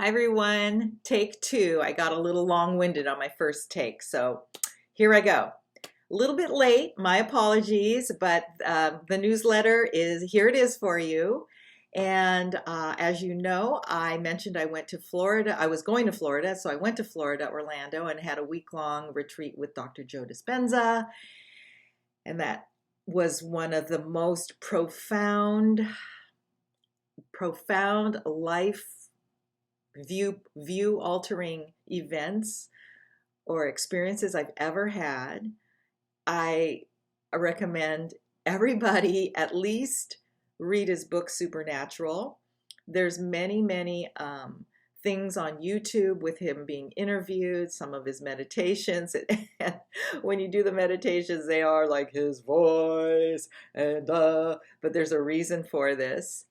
Hi everyone, take two. I got a little long-winded on my first take, so here I go. A little bit late, my apologies, but the newsletter is here. It is for you. And as you know, I mentioned I went to Florida. I was going to Florida, so I went to Florida, Orlando, and had a week-long retreat with Dr. Joe Dispenza. And that was one of the most profound life view altering events or experiences I've ever had. I recommend everybody at least read his book Supernatural. There's many things on YouTube with him being interviewed, some of his meditations. And when you do the meditations, they are like his voice, and but there's a reason for this.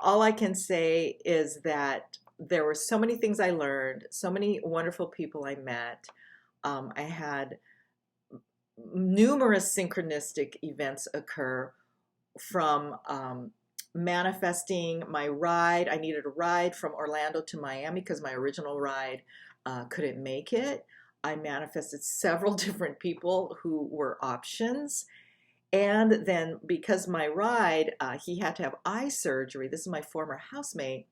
All I can say is that there were so many things I learned, so many wonderful people I met. I had numerous synchronistic events occur from manifesting my ride. I needed a ride from Orlando to Miami because my original ride couldn't make it. I manifested several different people who were options. And then because my ride, he had to have eye surgery. This is my former housemate.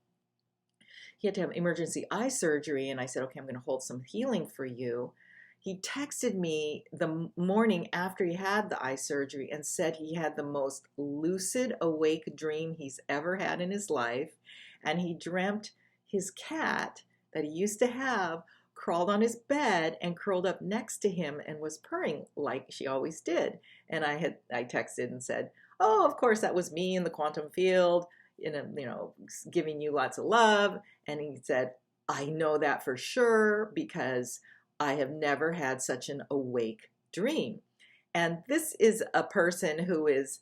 He had to have emergency eye surgery. And I said, okay, I'm going to hold some healing for you. He texted me the morning after he had the eye surgery and said he had the most lucid awake dream he's ever had in his life. And he dreamt his cat that he used to have crawled on his bed and curled up next to him and was purring like she always did. And I texted and said, "Oh, of course that was me in the quantum field, giving you lots of love." And he said, "I know that for sure because I have never had such an awake dream." And this is a person who is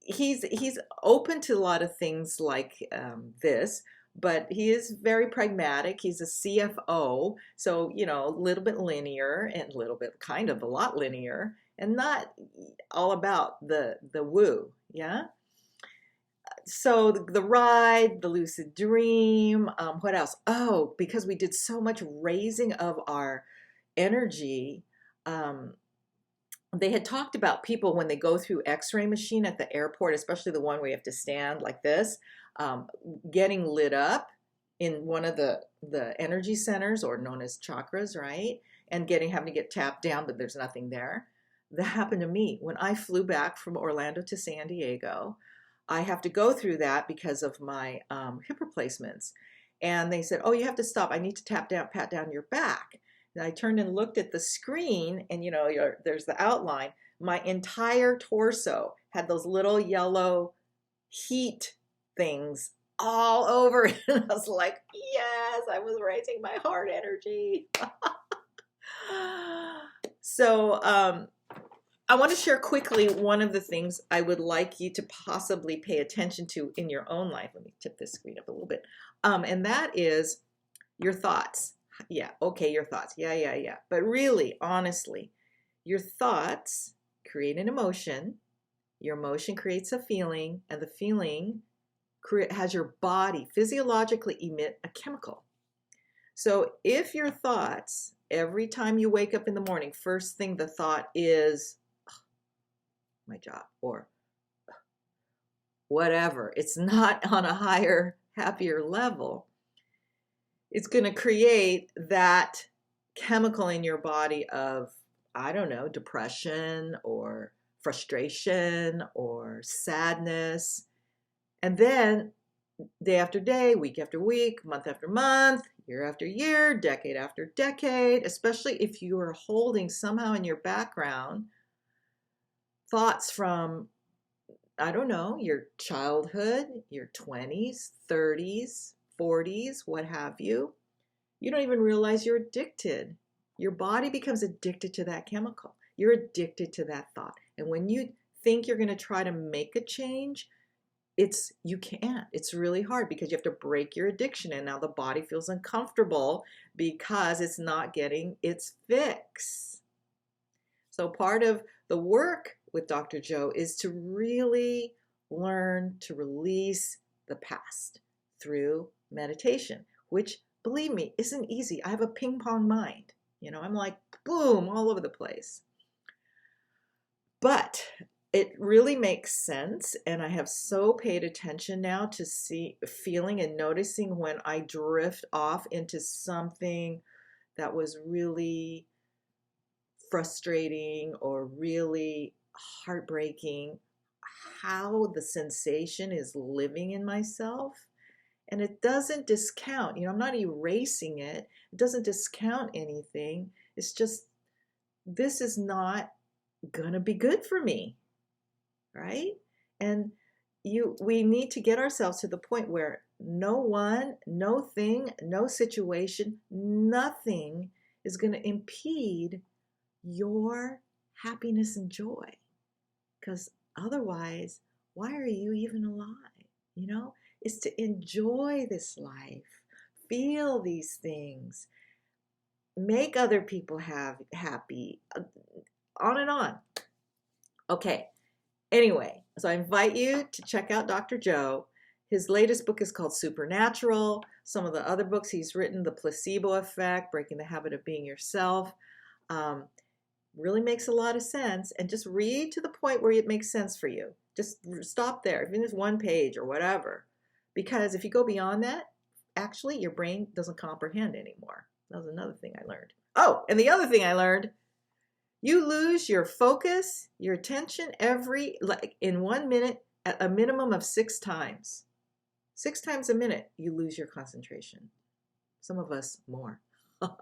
he's open to a lot of things like this, but he is very pragmatic. He's a CFO, so a little bit linear and a little bit kind of a lot linear, and not all about the woo, yeah. So the ride, the lucid dream, what else? Oh, because we did so much raising of our energy. They had talked about people when they go through X-ray machine at the airport, especially the one where you have to stand like this, getting lit up in one of the energy centers, or known as chakras, right? And having to get tapped down, but there's nothing there. That happened to me when I flew back from Orlando to San Diego. I have to go through that because of my hip replacements. And they said, "Oh, you have to stop. I need to pat down your back." And I turned and looked at the screen, and there's the outline. My entire torso had those little yellow heat things all over it. And I was like, yes, I was raising my heart energy. So I want to share quickly one of the things I would like you to possibly pay attention to in your own life. Let me tip this screen up a little bit. And that is your thoughts. Yeah, okay, your thoughts. Yeah. But really, honestly, your thoughts create an emotion. Your emotion creates a feeling, and the feeling has your body physiologically emit a chemical. So if your thoughts, every time you wake up in the morning, first thing the thought is, "Oh, my job," or whatever, it's not on a higher, happier level, it's going to create that chemical in your body of, I don't know, depression or frustration or sadness. And then day after day, week after week, month after month, year after year, decade after decade, especially if you are holding somehow in your background thoughts from, I don't know, your childhood, your 20s, 30s, 40s, what have you, you don't even realize you're addicted. Your body becomes addicted to that chemical. You're addicted to that thought. And when you think you're going to try to make a change, you can't. It's really hard because you have to break your addiction, and now the body feels uncomfortable because it's not getting its fix. So part of the work with Dr. Joe is to really learn to release the past through meditation, which, believe me, isn't easy. I have a ping pong mind. I'm like, boom, all over the place. But it really makes sense, and I have so paid attention now to feeling and noticing when I drift off into something that was really frustrating or really heartbreaking, how the sensation is living in myself. And it doesn't discount, I'm not erasing it. It doesn't discount anything. It's just, this is not gonna be good for me, right? And we need to get ourselves to the point where no one, no thing, no situation, nothing is going to impede your happiness and joy. Because otherwise, why are you even alive? It's to enjoy this life, feel these things, make other people happy, on and on. Okay. Anyway, so I invite you to check out Dr. Joe. His latest book is called Supernatural. Some of the other books he's written, The Placebo Effect, Breaking the Habit of Being Yourself, really makes a lot of sense. And just read to the point where it makes sense for you. Just stop there, even if it's one page or whatever. Because if you go beyond that, actually your brain doesn't comprehend anymore. That was another thing I learned. Oh, and the other thing I learned, you lose your focus, your attention in 1 minute at a minimum of 6 times. 6 times a minute, you lose your concentration. Some of us more. All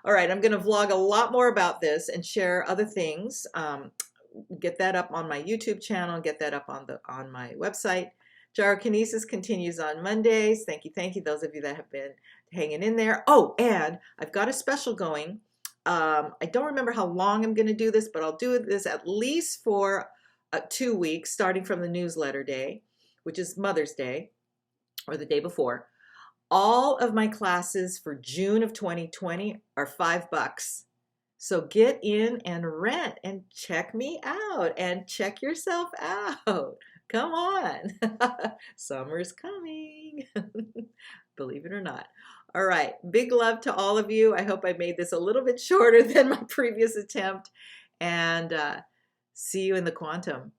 right, I'm going to vlog a lot more about this and share other things. Get that up on my YouTube channel, get that up on my website. Gyrokinesis continues on Mondays. Thank you, those of you that have been hanging in there. Oh, and I've got a special going. I don't remember how long I'm going to do this, but I'll do this at least for 2 weeks, starting from the newsletter day, which is Mother's Day, or the day before. All of my classes for June of 2020 are $5. So get in and rent and check me out and check yourself out. Come on. Summer's coming. Believe it or not. All right. Big love to all of you. I hope I made this a little bit shorter than my previous attempt. And see you in the quantum.